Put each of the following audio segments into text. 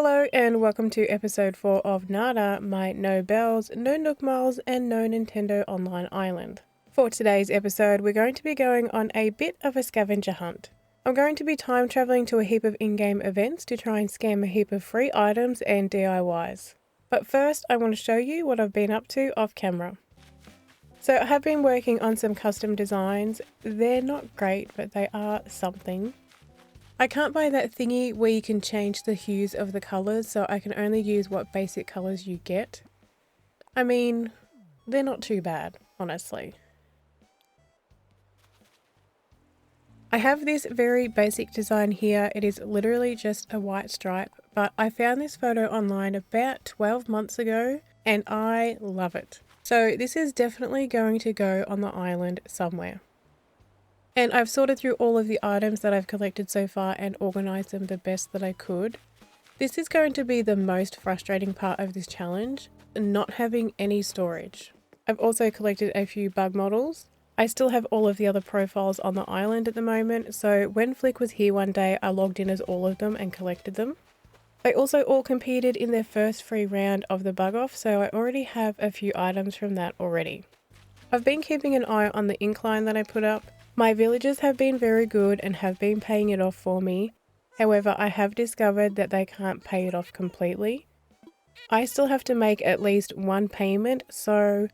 Hello and welcome to episode 4 of Nada, my no bells, no Nook miles and no Nintendo Online island. For today's episode we're going to be going on a bit of a scavenger hunt. I'm going to be time travelling to a heap of in-game events to try and scam a heap of free items and DIYs. But first I want to show you what I've been up to off camera. So I have been working on some custom designs. They're not great, but they are something. I can't buy that thingy where you can change the hues of the colours, so I can only use what basic colours you get. I mean, they're not too bad, honestly. I have this very basic design here. It is literally just a white stripe, but I found this photo online about 12 months ago and I love it. So this is definitely going to go on the island somewhere. And I've sorted through all of the items that I've collected so far and organised them the best that I could. This is going to be the most frustrating part of this challenge, not having any storage. I've also collected a few bug models. I still have all of the other profiles on the island at the moment, so when Flick was here one day I logged in as all of them and collected them. They also all competed in their first free round of the bug off, so I already have a few items from that already. I've been keeping an eye on the incline that I put up. My villagers have been very good and have been paying it off for me. However, I have discovered that they can't pay it off completely. I still have to make at least one payment, so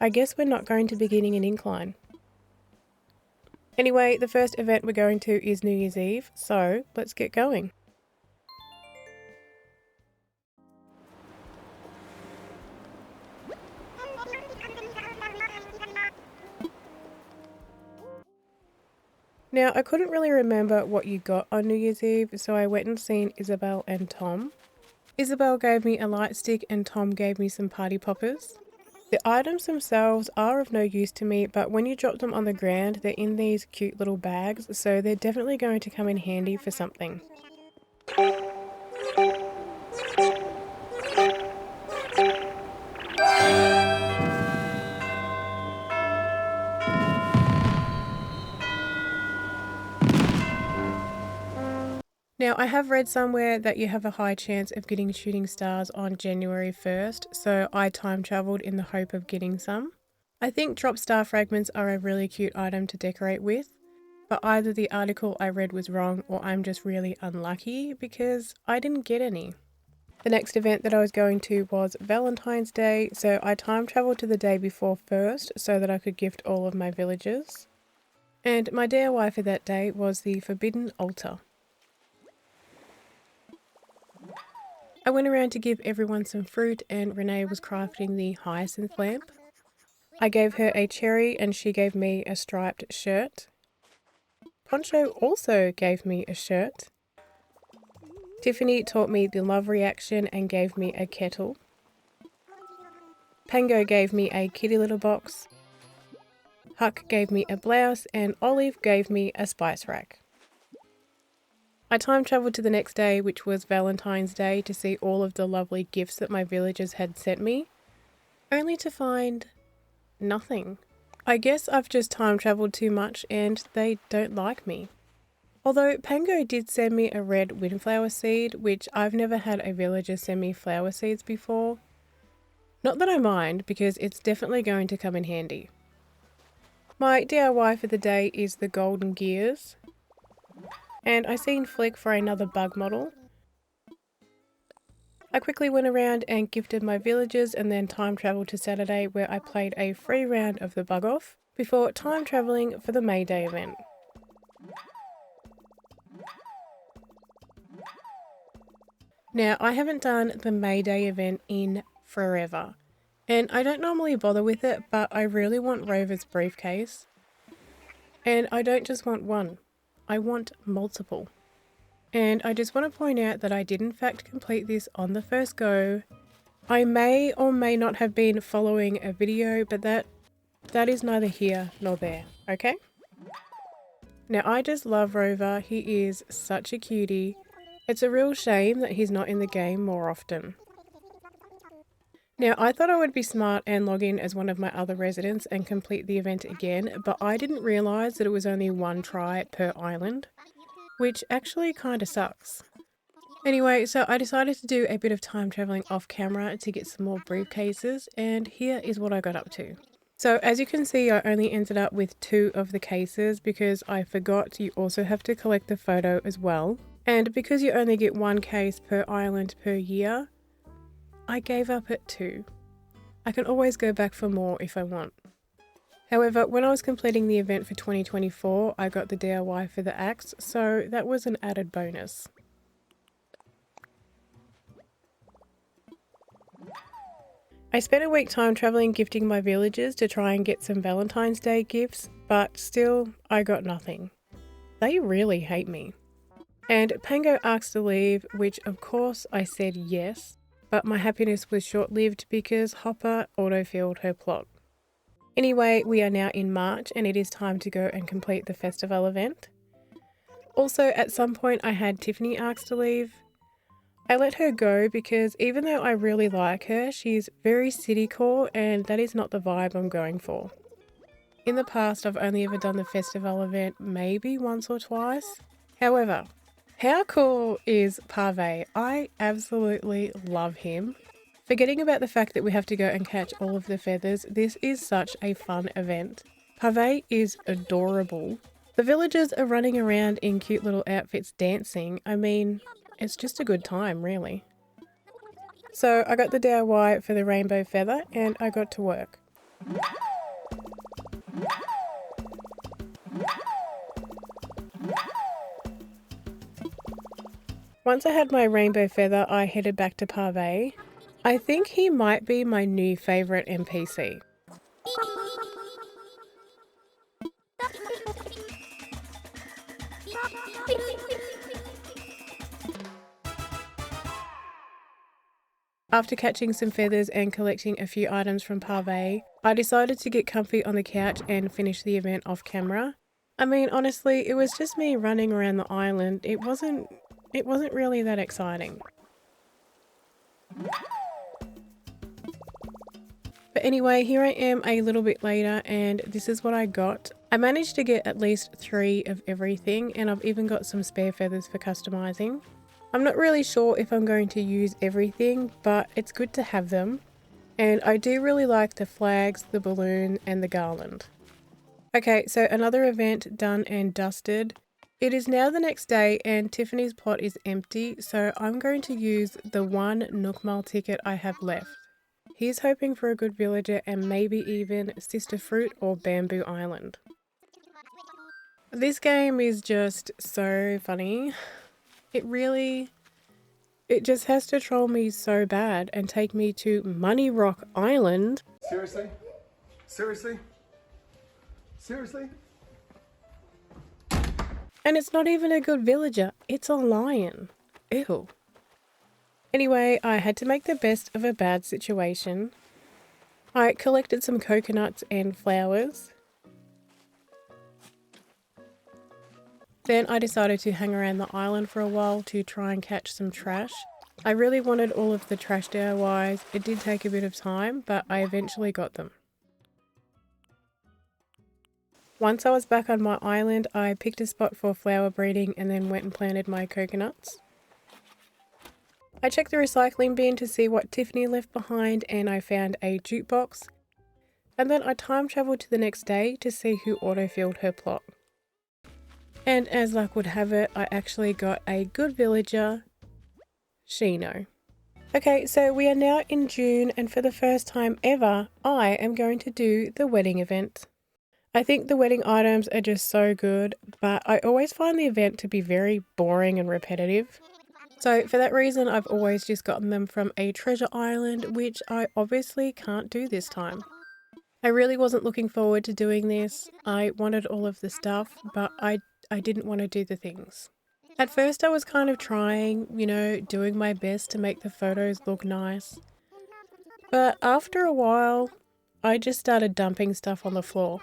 I guess we're not going to be getting an incline. Anyway, the first event we're going to is New Year's Eve, so let's get going. Now, I couldn't really remember what you got on New Year's Eve, so I went and seen Isabel and Tom. Isabel gave me a light stick and Tom gave me some party poppers. The items themselves are of no use to me, but when you drop them on the ground, they're in these cute little bags, so they're definitely going to come in handy for something. Now, I have read somewhere that you have a high chance of getting shooting stars on January 1st, so I time travelled in the hope of getting some. I think drop star fragments are a really cute item to decorate with, but either the article I read was wrong or I'm just really unlucky because I didn't get any. The next event that I was going to was Valentine's Day, so I time travelled to the day before first so that I could gift all of my villagers. And my DIY for that day was the Forbidden Altar. I went around to give everyone some fruit and Renee was crafting the hyacinth lamp. I gave her a cherry and she gave me a striped shirt. Poncho also gave me a shirt. Tiffany taught me the love reaction and gave me a kettle. Pango gave me a kitty litter box. Huck gave me a blouse and Olive gave me a spice rack. I time travelled to the next day, which was Valentine's Day, to see all of the lovely gifts that my villagers had sent me, only to find nothing. I guess I've just time travelled too much and they don't like me. Although Pango did send me a red windflower seed, which I've never had a villager send me flower seeds before. Not that I mind, because it's definitely going to come in handy. My DIY for the day is the golden gears. And I seen Flick for another bug model. I quickly went around and gifted my villagers and then time travelled to Saturday where I played a free round of the bug off before time travelling for the May Day event. Now, I haven't done the May Day event in forever and I don't normally bother with it, but I really want Rover's briefcase. And I don't just want one. I want multiple. And I just want to point out that I did in fact complete this on the first go. I may or may not have been following a video, but that is neither here nor there, okay? Now I just love Rover, he is such a cutie. It's a real shame that he's not in the game more often. Now I thought I would be smart and log in as one of my other residents and complete the event again, but I didn't realise that it was only one try per island, which actually kinda sucks. Anyway, so I decided to do a bit of time traveling off camera to get some more briefcases, and here is what I got up to. So as you can see, I only ended up with 2 of the cases because I forgot you also have to collect the photo as well. And because you only get 1 case per island per year, I gave up at 2. I can always go back for more if I want. However, when I was completing the event for 2024, I got the DIY for the axe, so that was an added bonus. I spent a week time traveling gifting my villagers to try and get some Valentine's Day gifts, but still, I got nothing. They really hate me. And Pango asked to leave, which of course I said yes, but my happiness was short-lived because Hopper autofilled her plot. Anyway, we are now in March and it is time to go and complete the Festivale event. Also, at some point I had Tiffany ask to leave. I let her go because even though I really like her, she's very city core and that is not the vibe I'm going for. In the past, I've only ever done the Festivale event maybe once or twice. However, how cool is Pave? I absolutely love him. Forgetting about the fact that we have to go and catch all of the feathers, this is such a fun event. Pave is adorable. The villagers are running around in cute little outfits dancing. I mean, it's just a good time, really. So I got the DIY for the rainbow feather and I got to work. Once I had my rainbow feather, I headed back to Pave. I think he might be my new favourite NPC. After catching some feathers and collecting a few items from Pave, I decided to get comfy on the couch and finish the event off camera. I mean, honestly, it was just me running around the island. It wasn't really that exciting. But anyway, here I am a little bit later and this is what I got. I managed to get at least 3 of everything and I've even got some spare feathers for customizing. I'm not really sure if I'm going to use everything, but it's good to have them. And I do really like the flags, the balloon and the garland. Okay, so another event done and dusted. It is now the next day and Tiffany's plot is empty, so I'm going to use the 1 Nook Mile ticket I have left. He's hoping for a good villager and maybe even Sister Fruit or Bamboo Island. This game is just so funny. It just has to troll me so bad and take me to Money Rock Island. Seriously? Seriously? Seriously? And it's not even a good villager, it's a lion. Ew. Anyway, I had to make the best of a bad situation. I collected some coconuts and flowers. Then I decided to hang around the island for a while to try and catch some trash. I really wanted all of the trash DIYs. It did take a bit of time, but I eventually got them. Once I was back on my island, I picked a spot for flower breeding and then went and planted my coconuts. I checked the recycling bin to see what Tiffany left behind and I found a jukebox. And then I time travelled to the next day to see who autofilled her plot. And as luck would have it, I actually got a good villager, Shino. Okay, so we are now in June and for the first time ever, I am going to do the wedding event. I think the wedding items are just so good, but I always find the event to be very boring and repetitive. So for that reason, I've always just gotten them from a treasure island, which I obviously can't do this time. I really wasn't looking forward to doing this. I wanted all of the stuff, but I didn't want to do the things. At first I was kind of trying, doing my best to make the photos look nice. But after a while, I just started dumping stuff on the floor.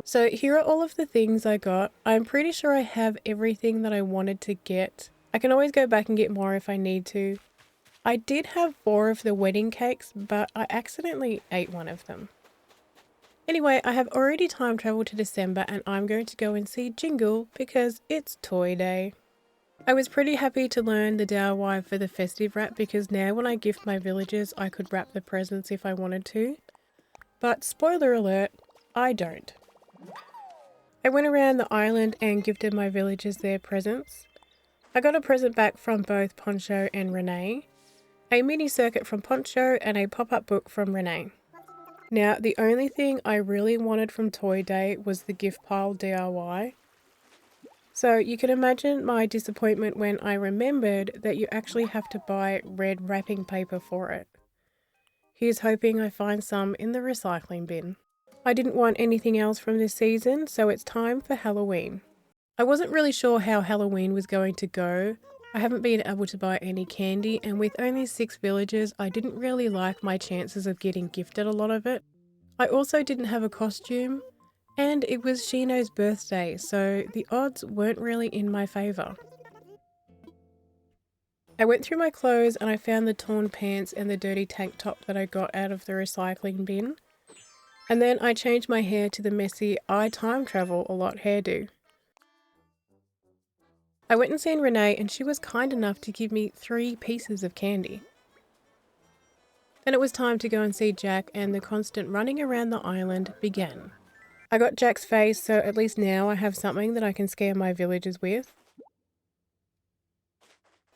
So here are all of the things I got. I'm pretty sure I have everything that I wanted to get. I can always go back and get more if I need to. I did have 4 of the wedding cakes, but I accidentally ate one of them. Anyway, I have already time traveled to December and I'm going to go and see Jingle because it's toy day. I was pretty happy to learn the DIY for the festive wrap because now when I gift my villagers I could wrap the presents if I wanted to. But spoiler alert, I don't. I went around the island and gifted my villagers their presents. I got a present back from both Poncho and Renee, a mini circuit from Poncho and a pop-up book from Renee. Now, the only thing I really wanted from Toy Day was the gift pile DIY. So you can imagine my disappointment when I remembered that you actually have to buy red wrapping paper for it. Here's hoping I find some in the recycling bin. I didn't want anything else from this season, so it's time for Halloween. I wasn't really sure how Halloween was going to go. I haven't been able to buy any candy, and with only 6 villagers, I didn't really like my chances of getting gifted a lot of it. I also didn't have a costume, and it was Shino's birthday, so the odds weren't really in my favour. I went through my clothes and I found the torn pants and the dirty tank top that I got out of the recycling bin. And then I changed my hair to the messy I time travel a lot hairdo. I went and seen Renee and she was kind enough to give me 3 pieces of candy. Then it was time to go and see Jack and the constant running around the island began. I got Jack's face, so at least now I have something that I can scare my villagers with.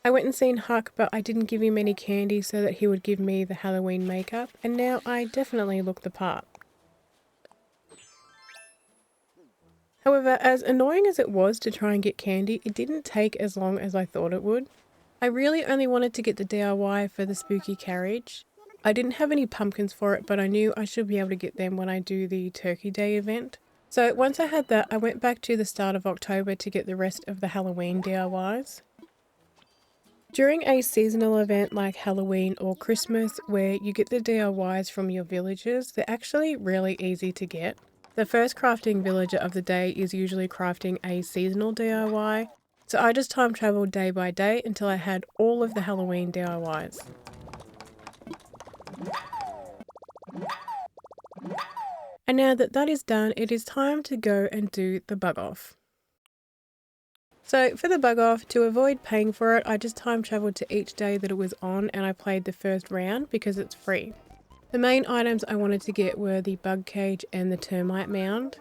I went and seen Huck, but I didn't give him any candy so that he would give me the Halloween makeup, and now I definitely look the part. However, as annoying as it was to try and get candy, it didn't take as long as I thought it would. I really only wanted to get the DIY for the spooky carriage. I didn't have any pumpkins for it, but I knew I should be able to get them when I do the Turkey Day event. So once I had that, I went back to the start of October to get the rest of the Halloween DIYs. During a seasonal event like Halloween or Christmas where you get the DIYs from your villagers, they're actually really easy to get. The first crafting villager of the day is usually crafting a seasonal DIY, so I just time traveled day by day until I had all of the Halloween DIYs. And now that that is done, it is time to go and do the bug off. So for the bug off, to avoid paying for it, I just time traveled to each day that it was on and I played the first round because it's free. The main items I wanted to get were the bug cage and the termite mound.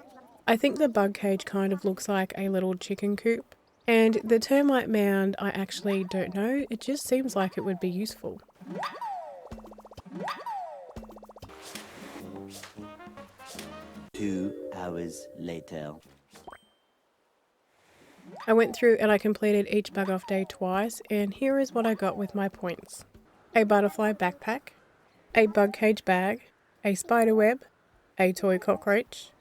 I think the bug cage kind of looks like a little chicken coop. And the termite mound, I actually don't know, it just seems like it would be useful. Two hours later. I went through and I completed each bug off day twice, and here is what I got with my points. A butterfly backpack, a bug cage bag, a spider web, a toy cockroach,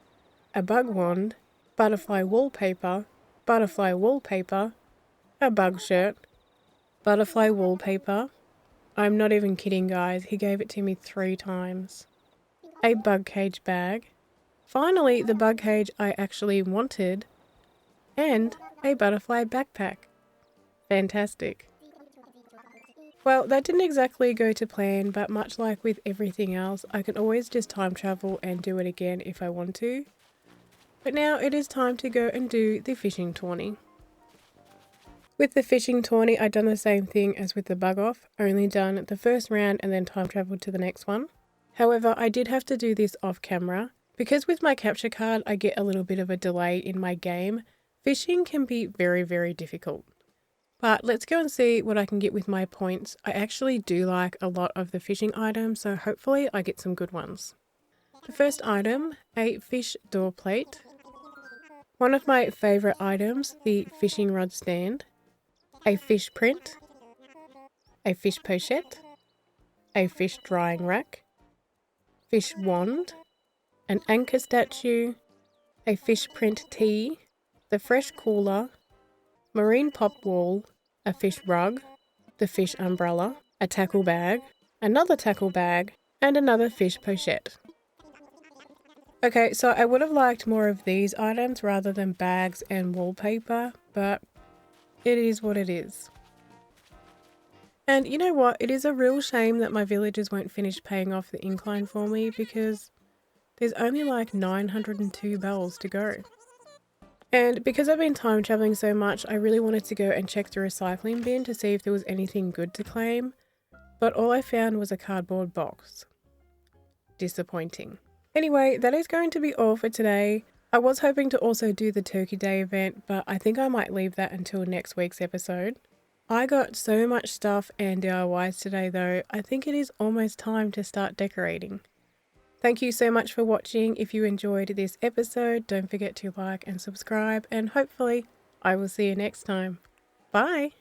a bug wand, butterfly wallpaper, a bug shirt, butterfly wallpaper. I'm not even kidding guys, he gave it to me 3 times. A bug cage bag. Finally, the bug cage I actually wanted, and a butterfly backpack. Fantastic. Well, that didn't exactly go to plan, but much like with everything else, I can always just time travel and do it again if I want to. But now it is time to go and do the fishing tourney. With the fishing tourney, I'd done the same thing as with the bug off, only done the first round and then time traveled to the next one. However, I did have to do this off camera. Because with my capture card, I get a little bit of a delay in my game. Fishing can be very, very difficult. But let's go and see what I can get with my points. I actually do like a lot of the fishing items, so hopefully I get some good ones. The first item, a fish door plate. One of my favourite items, the fishing rod stand. A fish print. A fish pochette. A fish drying rack. Fish wand. An anchor statue. A fish print tee. The fresh cooler. Marine pop wall. A fish rug. The fish umbrella. A tackle bag. Another tackle bag. And another fish pochette. Okay, so I would have liked more of these items rather than bags and wallpaper, but it is what it is. And you know what? It is a real shame that my villagers won't finish paying off the incline for me because there's only like 902 bells to go. And because I've been time traveling so much, I really wanted to go and check the recycling bin to see if there was anything good to claim, but all I found was a cardboard box. Disappointing. Anyway, that is going to be all for today. I was hoping to also do the Turkey Day event, but I think I might leave that until next week's episode. I got so much stuff and DIYs today though, I think it is almost time to start decorating. Thank you so much for watching. If you enjoyed this episode, don't forget to like and subscribe, and hopefully I will see you next time. Bye!